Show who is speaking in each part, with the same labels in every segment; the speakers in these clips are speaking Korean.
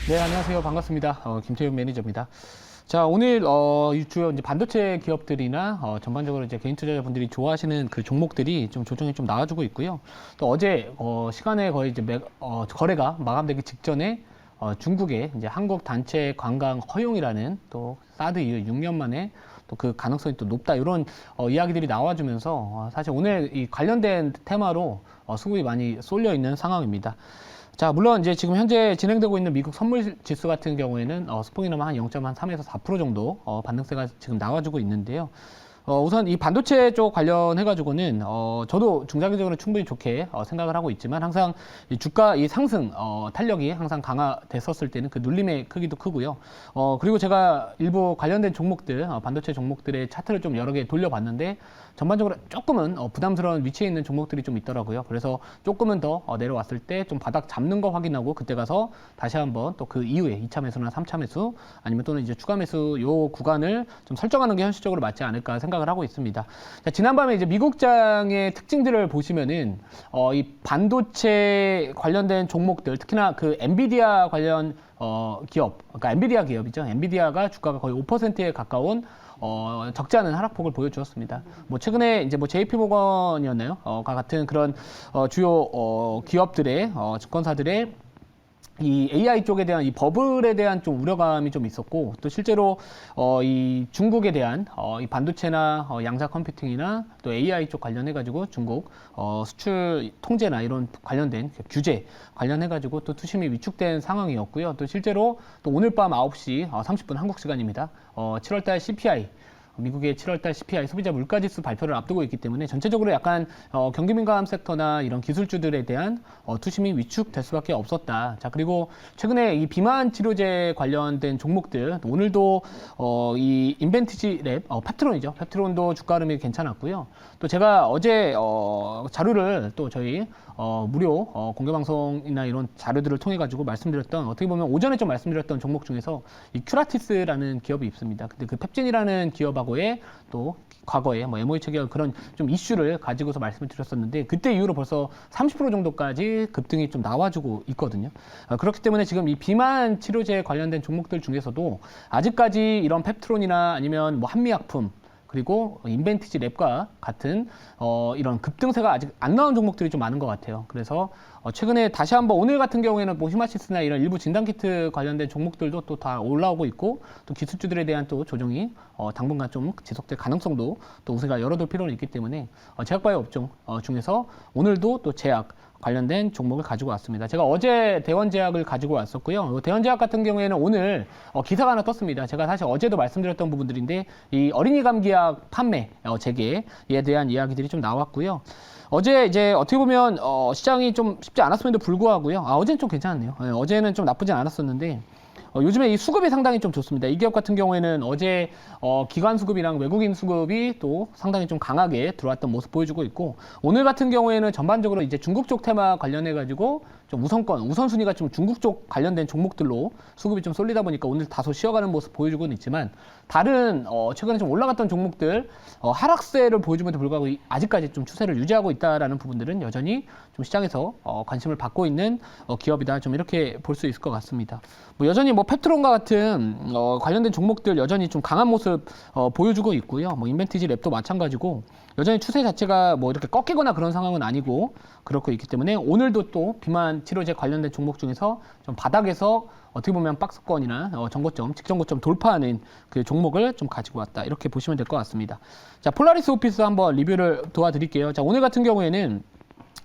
Speaker 1: 네, 안녕하세요. 반갑습니다. 김태윤 매니저입니다. 자, 오늘 이 주요 이제 반도체 기업들이나 전반적으로 이제 개인 투자자분들이 좋아하시는 그 종목들이 좀 조정이 좀 나와주고 있고요. 또 어제 시간에 거의 이제 거래가 마감되기 직전에 중국의 이제 한국 단체 관광 허용이라는 또 사드 이후 6년 만에 또 그 가능성이 또 높다 이런 이야기들이 나와주면서 사실 오늘 이 관련된 테마로 수급이 많이 쏠려 있는 상황입니다. 자, 물론 이제 지금 현재 진행되고 있는 미국 선물 지수 같은 경우에는 스포이너만 한 0.3에서 4% 정도 반등세가 지금 나와주고 있는데요. 우선 이 반도체 쪽 관련해가지고는 저도 중장기적으로 충분히 좋게 생각을 하고 있지만 항상 이 주가 이 상승 탄력이 항상 강화됐었을 때는 그 눌림의 크기도 크고요. 그리고 제가 일부 관련된 종목들 반도체 종목들의 차트를 좀 여러 개 돌려봤는데 전반적으로 조금은 부담스러운 위치에 있는 종목들이 좀 있더라고요. 그래서 조금은 더 내려왔을 때 좀 바닥 잡는 거 확인하고 그때 가서 다시 한번 또 그 이후에 2차 매수나 3차 매수 아니면 또는 이제 추가 매수 요 구간을 좀 설정하는 게 현실적으로 맞지 않을까 생각을 하고 있습니다. 자, 지난밤에 이제 미국장의 특징들을 보시면은 이 반도체 관련된 종목들 특히나 그 엔비디아 관련 기업, 그러니까 엔비디아 기업이죠. 엔비디아가 주가가 거의 5%에 가까운 적지 않은 하락폭을 보여주었습니다. 뭐 최근에 이제 뭐 JP 모건이었나요? 같은 그런 주요 기업들의 증권사들의 이 AI 쪽에 대한 이 버블에 대한 좀 우려감이 좀 있었고 또 실제로 이 중국에 대한 이 반도체나 양자 컴퓨팅이나 또 AI 쪽 관련해 가지고 중국 수출 통제나 이런 관련된 규제 관련해 가지고 또 투심이 위축된 상황이었고요. 또 실제로 또 오늘 밤 9시 30분 한국 시간입니다. 7월달 CPI 미국의 7월달 CPI 소비자 물가지수 발표를 앞두고 있기 때문에 전체적으로 약간 경기민감 섹터나 이런 기술주들에 대한 투심이 위축될 수밖에 없었다. 자, 그리고 최근에 이 비만 치료제 관련된 종목들 오늘도 이 인벤티지 랩 펩트론이죠. 펩트론도 주가 흐름이 괜찮았고요. 또 제가 어제 자료를 또 저희 무료 공개 방송이나 이런 자료들을 통해 가지고 말씀드렸던 어떻게 보면 오전에 좀 말씀드렸던 종목 중에서 이 큐라티스라는 기업이 있습니다. 근데 그 펩진이라는 기업하고의 또 과거에 뭐 MOE 체결 그런 좀 이슈를 가지고서 말씀을 드렸었는데 그때 이후로 벌써 30% 정도까지 급등이 좀 나와주고 있거든요. 그렇기 때문에 지금 이 비만 치료제 관련된 종목들 중에서도 아직까지 이런 펩트론이나 아니면 뭐 한미약품 그리고 인벤티지 랩과 같은 이런 급등세가 아직 안 나온 종목들이 좀 많은 것 같아요. 그래서 최근에 다시 한번 오늘 같은 경우에는 뭐 히마시스나 이런 일부 진단키트 관련된 종목들도 또 다 올라오고 있고 또 기술주들에 대한 또 조정이 당분간 좀 지속될 가능성도 또 우리가 열어둘 필요는 있기 때문에 제약바이오 업종 중에서 오늘도 또 제약 관련된 종목을 가지고 왔습니다. 제가 어제 대원제약을 가지고 왔었고요. 대원제약 같은 경우에는 오늘 기사가 하나 떴습니다. 제가 사실 어제도 말씀드렸던 부분들인데 이 어린이 감기약 판매 재개에 대한 이야기들이 좀 나왔고요. 어제 이제 어떻게 보면 시장이 좀 쉽지 않았음에도 불구하고요. 어제는 좀 괜찮았네요. 어제는 좀 나쁘진 않았었는데 요즘에 이 수급이 상당히 좀 좋습니다. 이 기업 같은 경우에는 어제 기관 수급이랑 외국인 수급이 또 상당히 좀 강하게 들어왔던 모습 보여주고 있고 오늘 같은 경우에는 전반적으로 이제 중국 쪽 테마 관련해 가지고 좀 우선순위가 좀 중국 쪽 관련된 종목들로 수급이 좀 쏠리다 보니까 오늘 다소 쉬어가는 모습 보여주고는 있지만 다른 최근에 좀 올라갔던 종목들 하락세를 보여줌에도 불구하고 아직까지 좀 추세를 유지하고 있다라는 부분들은 여전히 좀 시장에서 관심을 받고 있는 기업이다. 좀 이렇게 볼 수 있을 것 같습니다. 뭐 여전히 뭐 펩트론과 같은 관련된 종목들 여전히 좀 강한 모습 보여주고 있고요. 뭐 인벤티지 랩도 마찬가지고 여전히 추세 자체가 뭐 이렇게 꺾이거나 그런 상황은 아니고 그렇고 있기 때문에 오늘도 또 비만 치료제 관련된 종목 중에서 좀 바닥에서 어떻게 보면 박스권이나 정고점, 직전고점 돌파하는 그 종목을 좀 가지고 왔다. 이렇게 보시면 될 것 같습니다. 자, 폴라리스 오피스 한번 리뷰를 도와드릴게요. 자, 오늘 같은 경우에는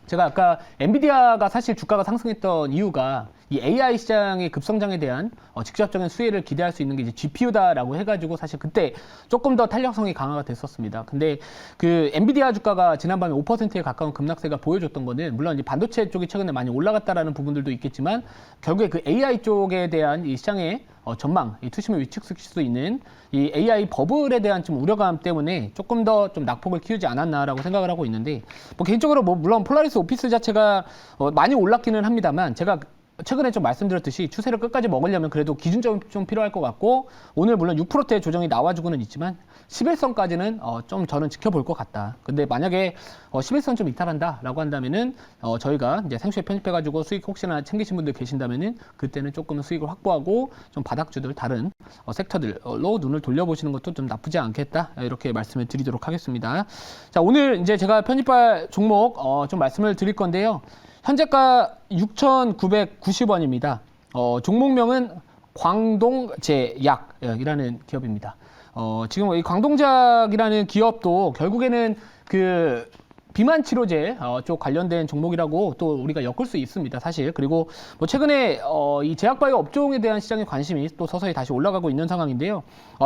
Speaker 1: 제가 아까 엔비디아가 사실 주가가 상승했던 이유가 이 AI 시장의 급성장에 대한 직접적인 수혜를 기대할 수 있는 게 이제 GPU다라고 해가지고 사실 그때 조금 더 탄력성이 강화가 됐었습니다. 근데 그 엔비디아 주가가 지난밤에 5%에 가까운 급락세가 보여줬던 거는 물론 이제 반도체 쪽이 최근에 많이 올라갔다라는 부분들도 있겠지만 결국에 그 AI 쪽에 대한 이 시장의 전망, 이 투심을 위축시킬 수 있는 이 AI 버블에 대한 좀 우려감 때문에 조금 더 좀 낙폭을 키우지 않았나라고 생각을 하고 있는데 뭐 개인적으로 뭐 물론 폴라리스 오피스 자체가 많이 올랐기는 합니다만 제가 최근에 좀 말씀드렸듯이 추세를 끝까지 먹으려면 그래도 기준점이 좀 필요할 것 같고, 오늘 물론 6%대 조정이 나와주고는 있지만 11선까지는 좀 저는 지켜볼 것 같다. 근데 만약에 11선 좀 이탈한다라고 한다면은 저희가 이제 생수에 편입해가지고 수익 혹시나 챙기신 분들 계신다면은 그때는 조금 수익을 확보하고 좀 바닥주들 다른 섹터들로 눈을 돌려보시는 것도 좀 나쁘지 않겠다, 이렇게 말씀을 드리도록 하겠습니다. 자, 오늘 이제 제가 편입할 종목 좀 말씀을 드릴 건데요. 현재가 6,990원입니다. 종목명은 광동제약이라는 기업입니다. 지금 이 광동제약이라는 기업도 결국에는 그 비만 치료제 쪽 관련된 종목이라고 또 우리가 엮을 수 있습니다, 사실. 그리고 뭐 최근에 이 제약바이오 업종에 대한 시장의 관심이 또 서서히 다시 올라가고 있는 상황인데요.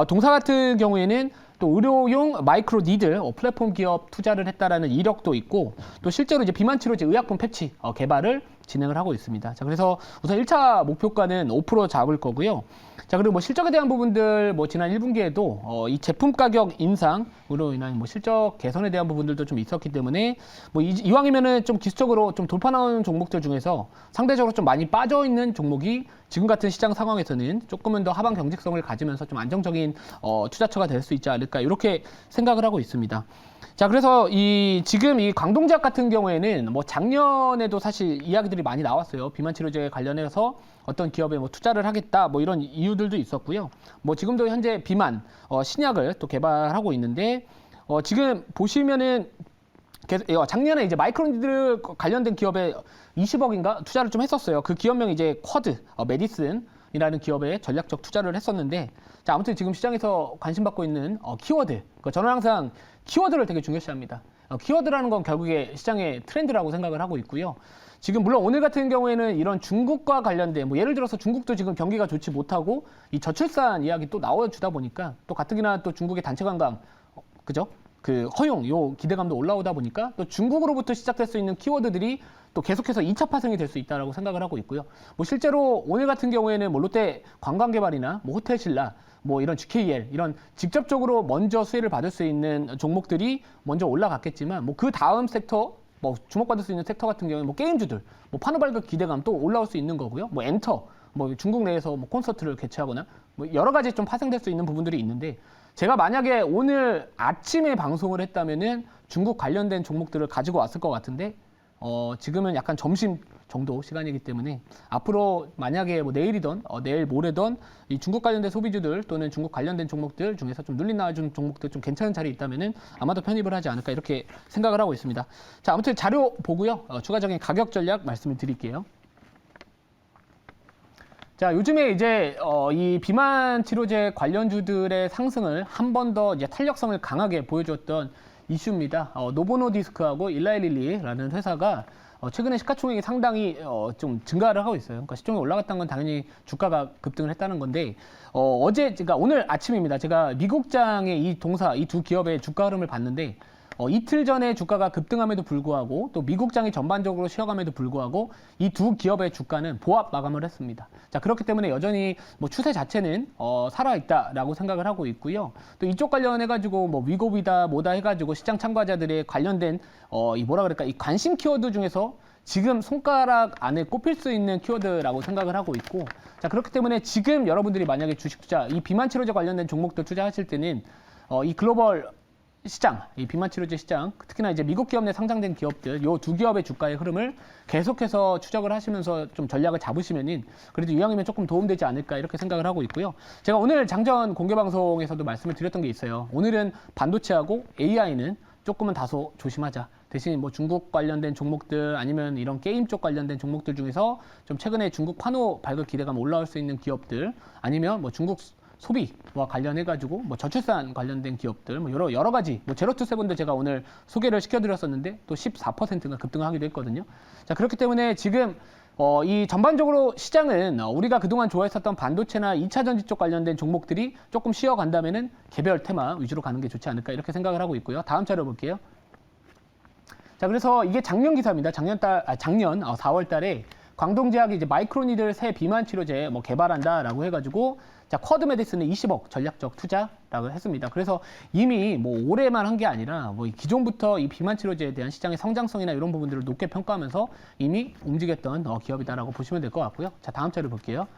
Speaker 1: 동사 같은 경우에는 또 의료용 마이크로 니들 플랫폼 기업 투자를 했다라는 이력도 있고, 또 실제로 이제 비만 치료제 의약품 패치 개발을 진행을 하고 있습니다. 자, 그래서 우선 1차 목표가는 5% 잡을 거고요. 자, 그리고 뭐 실적에 대한 부분들, 뭐 지난 1분기에도 이 제품 가격 인상으로 인한 뭐 실적 개선에 대한 부분들도 좀 있었기 때문에 뭐 이왕이면은 좀 기술적으로 좀 돌파 나오는 종목들 중에서 상대적으로 좀 많이 빠져 있는 종목이 지금 같은 시장 상황에서는 조금은 더 하방 경직성을 가지면서 좀 안정적인 투자처가 될 수 있지 않을까, 이렇게 생각을 하고 있습니다. 자, 그래서 지금 이 광동제약 같은 경우에는 뭐 작년에도 사실 이야기들이 많이 나왔어요. 비만 치료제 관련해서 어떤 기업에 뭐 투자를 하겠다, 뭐 이런 이유들도 있었고요. 뭐 지금도 현재 비만 신약을 또 개발하고 있는데, 지금 보시면은 작년에 이제 마이크로니들 관련된 기업에 20억인가 투자를 좀 했었어요. 그 기업명이 이제 쿼드 메디슨이라는 기업에 전략적 투자를 했었는데, 자, 아무튼 지금 시장에서 관심받고 있는 키워드, 저는 항상 키워드를 되게 중요시합니다. 키워드라는 건 결국에 시장의 트렌드라고 생각을 하고 있고요. 지금 물론 오늘 같은 경우에는 이런 중국과 관련된, 뭐 예를 들어서 중국도 지금 경기가 좋지 못하고 이 저출산 이야기 또 나와주다 보니까, 또 가뜩이나 또 중국의 단체 관광, 그죠? 그 허용 요 기대감도 올라오다 보니까 또 중국으로부터 시작될 수 있는 키워드들이 또 계속해서 2차 파생이 될 수 있다라고 생각을 하고 있고요. 뭐 실제로 오늘 같은 경우에는 뭐 롯데 관광개발이나 뭐 호텔신라, 뭐 이런 GKL 이런 직접적으로 먼저 수혜를 받을 수 있는 종목들이 먼저 올라갔겠지만, 뭐 그 다음 섹터, 뭐 주목받을 수 있는 섹터 같은 경우는 뭐 게임주들, 뭐 판호 발급 기대감 또 올라올 수 있는 거고요. 뭐 엔터, 뭐 중국 내에서 뭐 콘서트를 개최하거나 뭐 여러 가지 좀 파생될 수 있는 부분들이 있는데, 제가 만약에 오늘 아침에 방송을 했다면은 중국 관련된 종목들을 가지고 왔을 것 같은데, 지금은 약간 점심 정도 시간이기 때문에 앞으로 만약에 뭐 내일이던 내일 모레던 이 중국 관련된 소비주들 또는 중국 관련된 종목들 중에서 좀 눌림 나와준 종목들 좀 괜찮은 자리 있다면은 아마도 편입을 하지 않을까, 이렇게 생각을 하고 있습니다. 자, 아무튼 자료 보고요. 추가적인 가격 전략 말씀을 드릴게요. 자, 요즘에 이제 이 비만 치료제 관련주들의 상승을 한 번 더 이제 탄력성을 강하게 보여줬던 이슈입니다. 노보노디스크하고 일라이릴리라는 회사가 최근에 시가총액이 상당히 좀 증가를 하고 있어요. 그러니까 시총이 올라갔다는 건 당연히 주가가 급등을 했다는 건데, 그러니까 오늘 아침입니다. 제가 미국장의 이 두 기업의 주가 흐름을 봤는데, 이틀 전에 주가가 급등함에도 불구하고 또 미국장이 전반적으로 쉬어감에도 불구하고 이 두 기업의 주가는 보합 마감을 했습니다. 자, 그렇기 때문에 여전히 뭐 추세 자체는 살아있다라고 생각을 하고 있고요. 또 이쪽 관련해가지고 뭐 위고비다 뭐다 해가지고 시장 참가자들의 관련된 이 관심 키워드 중에서 지금 손가락 안에 꼽힐 수 있는 키워드라고 생각을 하고 있고, 자, 그렇기 때문에 지금 여러분들이 만약에 주식 투자, 이 비만 치료제 관련된 종목들 투자하실 때는 이 글로벌 시장, 이 비만 치료제 시장, 특히나 이제 미국 기업 내 상장된 기업들, 요 두 기업의 주가의 흐름을 계속해서 추적을 하시면서 좀 전략을 잡으시면은 그래도 이왕이면 조금 도움되지 않을까, 이렇게 생각을 하고 있고요. 제가 오늘 장전 공개 방송에서도 말씀을 드렸던 게 있어요. 오늘은 반도체하고 AI는 조금은 다소 조심하자. 대신 뭐 중국 관련된 종목들 아니면 이런 게임 쪽 관련된 종목들 중에서 좀 최근에 중국 판호 발급 기대감 올라올 수 있는 기업들, 아니면 뭐 중국 소비와 관련해가지고 뭐 저출산 관련된 기업들, 뭐 여러 가지, 뭐 제로투세븐도 제가 오늘 소개를 시켜드렸었는데 또 14%가 급등하기도 했거든요. 자, 그렇기 때문에 지금 이 전반적으로 시장은 우리가 그동안 좋아했었던 반도체나 2차 전지 쪽 관련된 종목들이 조금 쉬어간다면은 개별 테마 위주로 가는 게 좋지 않을까, 이렇게 생각을 하고 있고요. 다음 자료 볼게요. 자, 그래서 이게 작년 기사입니다. 작년 4월 달에 광동제약이 이제 마이크로니들 새 비만 치료제 뭐 개발한다라고 해가지고 자, 쿼드 메디슨은 20억 전략적 투자라고 했습니다. 그래서 이미 뭐 올해만 한 게 아니라 뭐 기존부터 이 비만 치료제에 대한 시장의 성장성이나 이런 부분들을 높게 평가하면서 이미 움직였던 기업이다라고 보시면 될 것 같고요. 자, 다음 자료 볼게요.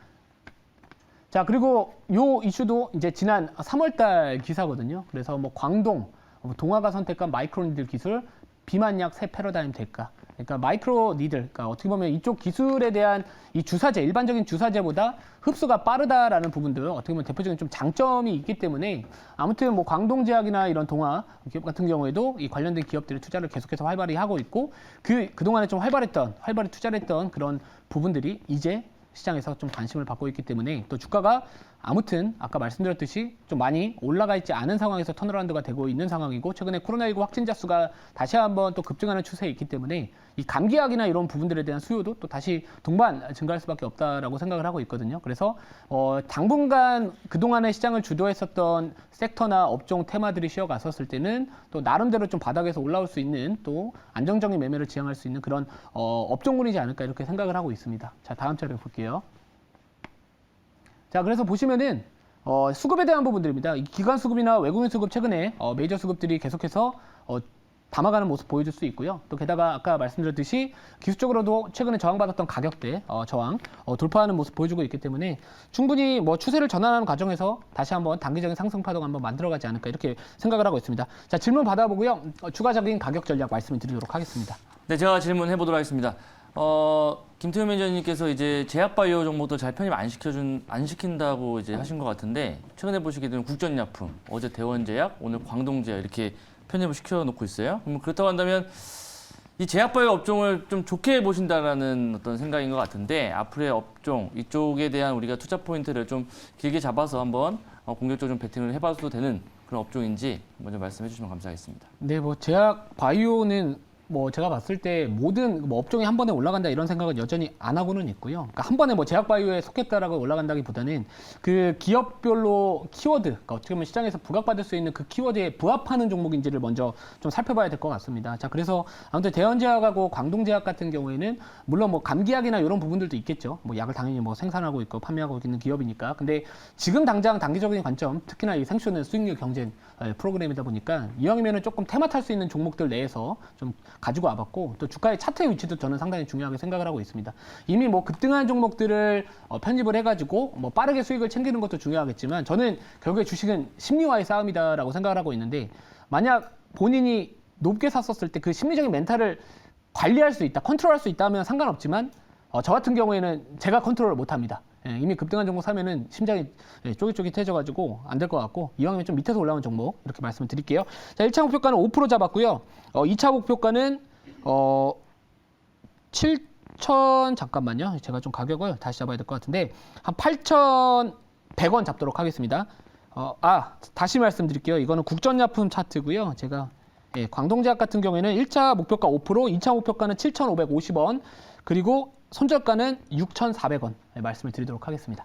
Speaker 1: 자, 그리고 요 이슈도 이제 지난 3월달 기사거든요. 그래서 뭐 광동, 동아가 선택한 마이크로니들 기술, 비만약 새 패러다임 될까? 그러니까 마이크로니들, 그러니까 어떻게 보면 이쪽 기술에 대한 이 주사제, 일반적인 주사제보다 흡수가 빠르다라는 부분들, 어떻게 보면 대표적인 좀 장점이 있기 때문에 아무튼 뭐 광동제약이나 이런 동아 기업 같은 경우에도 이 관련된 기업들이 투자를 계속해서 활발히 하고 있고 그동안에 좀 활발히 투자를 했던 그런 부분들이 이제 시장에서 좀 관심을 받고 있기 때문에 또 주가가 아무튼 아까 말씀드렸듯이 좀 많이 올라가 있지 않은 상황에서 턴어라운드가 되고 있는 상황이고 최근에 코로나19 확진자 수가 다시 한번 또 급증하는 추세에 있기 때문에 이 감기약이나 이런 부분들에 대한 수요도 또 다시 동반 증가할 수밖에 없다라고 생각을 하고 있거든요. 그래서 당분간 그동안의 시장을 주도했었던 섹터나 업종 테마들이 쉬어갔었을 때는 또 나름대로 좀 바닥에서 올라올 수 있는 또 안정적인 매매를 지향할 수 있는 그런 업종군이지 않을까 이렇게 생각을 하고 있습니다. 자, 다음 자료 볼게요. 자, 그래서 보시면은 수급에 대한 부분들입니다. 이 기관 수급이나 외국인 수급 최근에 메이저 수급들이 계속해서 담아가는 모습 보여줄 수 있고요. 또 게다가 아까 말씀드렸듯이 기술적으로도 최근에 저항받았던 가격대 저항 돌파하는 모습 보여주고 있기 때문에 충분히 뭐 추세를 전환하는 과정에서 다시 한번 단기적인 상승 파동 한번 만들어가지 않을까 이렇게 생각을 하고 있습니다. 자, 질문 받아보고요. 추가적인 가격 전략 말씀을 드리도록 하겠습니다.
Speaker 2: 네, 제가 질문해 보도록 하겠습니다. 김태우 매니저님께서 이제 제약바이오 종목도 잘 편입 안 시킨다고 이제 하신 것 같은데 최근에 보시게 되면 국전약품, 어제 대원제약, 오늘 광동제약 이렇게 편입을 시켜놓고 있어요. 그럼 그렇다고 한다면 이 제약바이오 업종을 좀 좋게 보신다라는 어떤 생각인 것 같은데 앞으로의 업종 이쪽에 대한 우리가 투자 포인트를 좀 길게 잡아서 한번 공격적으로 좀 베팅을 해봐도 되는 그런 업종인지 먼저 말씀해 주시면 감사하겠습니다.
Speaker 1: 네, 뭐 제약바이오는 뭐 제가 봤을 때 모든 뭐 업종이 한 번에 올라간다 이런 생각은 여전히 안 하고는 있고요. 그러니까 한 번에 뭐 제약바이오에 속했다라고 올라간다기보다는 그 기업별로 키워드, 그러니까 어떻게 보면 시장에서 부각받을 수 있는 그 키워드에 부합하는 종목인지를 먼저 좀 살펴봐야 될 것 같습니다. 자, 그래서 아무튼 대원제약하고 광동제약 같은 경우에는 물론 뭐 감기약이나 이런 부분들도 있겠죠. 뭐 약을 당연히 뭐 생산하고 있고 판매하고 있는 기업이니까. 근데 지금 당장 단기적인 관점, 특히나 이 생쇼는 수익률 경쟁 프로그램이다 보니까 이왕이면은 조금 테마 탈 수 있는 종목들 내에서 좀 가지고 와봤고 또 주가의 차트의 위치도 저는 상당히 중요하게 생각을 하고 있습니다. 이미 뭐 급등한 종목들을 편입을 해가지고 뭐 빠르게 수익을 챙기는 것도 중요하겠지만 저는 결국에 주식은 심리와의 싸움이다라고 생각을 하고 있는데 만약 본인이 높게 샀었을 때 그 심리적인 멘탈을 관리할 수 있다, 컨트롤할 수 있다면 상관없지만 저 같은 경우에는 제가 컨트롤을 못합니다. 이미 급등한 종목 사면은 심장이 쫄깃쫄깃해져가지고 안 될 것 같고 이왕이면 좀 밑에서 올라온 종목 이렇게 말씀을 드릴게요. 자, 1차 목표가는 5% 잡았고요. 2차 목표가는 7천 잠깐만요. 제가 좀 가격을 다시 잡아야 될 것 같은데 한 8,100원 잡도록 하겠습니다. 다시 말씀드릴게요. 이거는 국전약품 차트고요. 제가 광동제약 같은 경우에는 1차 목표가 5%, 2차 목표가는 7,550원, 그리고 손절가는 6,400원 말씀을 드리도록 하겠습니다.